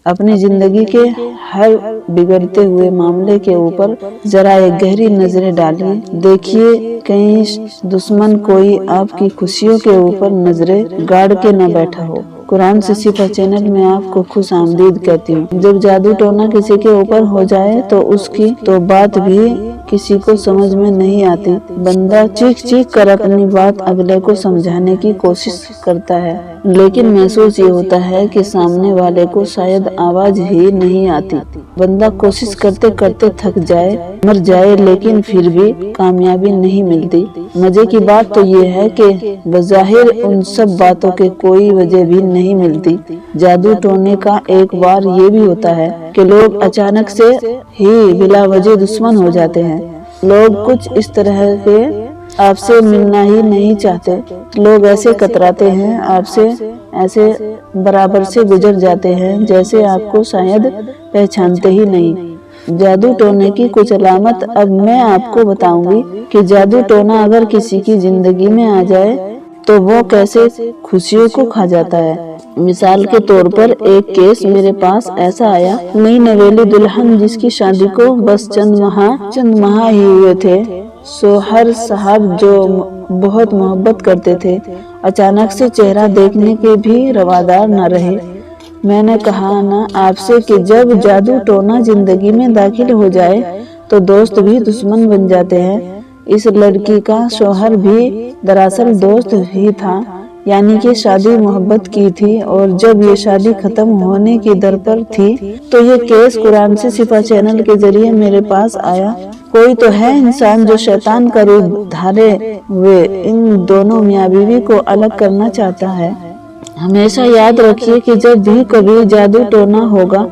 اپنی زندگی کے ہر بگڑتے ہوئے معاملے کے اوپر ذرا ایک گہری نظر ڈالیے، دیکھیے کہیں دشمن کوئی آپ کی خوشیوں کے اوپر نظریں گاڑ کے نہ بیٹھا ہو۔ قرآن سے صفا چینل میں آپ کو خوش آمدید کہتی ہوں۔ جب جادو ٹونا کسی کے اوپر ہو جائے تو اس کی تو بات بھی کسی کو سمجھ میں نہیں آتی۔ بندہ چیخ چیخ کر اپنی بات اگلے کو سمجھانے کی کوشش کرتا ہے، لیکن محسوس یہ ہوتا ہے کہ سامنے والے کو شاید آواز ہی نہیں آتی۔ بندہ کوشش کرتے کرتے تھک جائے، مر جائے، لیکن پھر بھی کامیابی نہیں ملتی۔ مزے کی بات تو یہ ہے کہ بظاہر ان سب باتوں کے کوئی وجہ بھی نہیں ملتی۔ جادو ٹونے کا ایک بار یہ بھی ہوتا ہے کہ لوگ اچانک سے ہی بلا وجہ دشمن ہو جاتے ہیں۔ لوگ کچھ اس طرح کے آپ سے ملنا ہی نہیں چاہتے، لوگ ایسے کتراتے ہیں، آپ سے ایسے برابر سے گزر جاتے ہیں جیسے آپ کو شاید پہچانتے ہی نہیں۔ جادو ٹونے کی کچھ علامت اب میں آپ کو بتاؤں گی کہ جادو ٹونا اگر کسی کی زندگی میں آ جائے تو وہ کیسے خوشیوں کو کھا جاتا ہے۔ مثال کے طور پر ایک کیس میرے پاس ایسا آیا، نئی نویلی دلہن جس کی شادی کو بس چند ماہ ہی ہوئے تھے، شوہر صاحب جو بہت محبت کرتے تھے اچانک سے چہرہ دیکھنے کے بھی روادار نہ رہے۔ میں نے کہا نا آپ سے کہ جب جادو ٹونا زندگی میں داخل ہو جائے تو دوست بھی دشمن بن جاتے ہیں۔ اس لڑکی کا شوہر بھی دراصل دوست ہی تھا، یعنی کہ شادی محبت کی تھی، اور جب یہ شادی ختم ہونے کی در پر تھی تو یہ کیس قرآن سے صفا چینل کے ذریعے میرے پاس آیا۔ کوئی تو ہے انسان جو شیطان کا روپ دھارے ہوئے ان دونوں میاں بیوی کو الگ کرنا چاہتا ہے۔ ہمیشہ یاد رکھیے کہ جب بھی کبھی جادو ٹونا ہوگا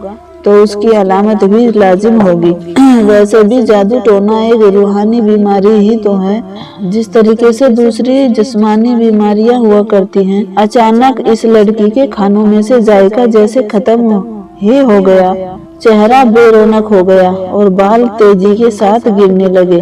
تو اس کی علامت بھی لازم ہوگی۔ ویسے بھی جادو ٹونا ایک روحانی بیماری ہی تو ہے، جس طریقے سے دوسری جسمانی بیماریاں ہوا کرتی ہیں۔ اچانک اس لڑکی کے کھانوں میں سے ذائقہ جیسے ختم ہی ہو گیا، چہرہ بے رونق ہو گیا اور بال تیزی کے ساتھ گرنے لگے۔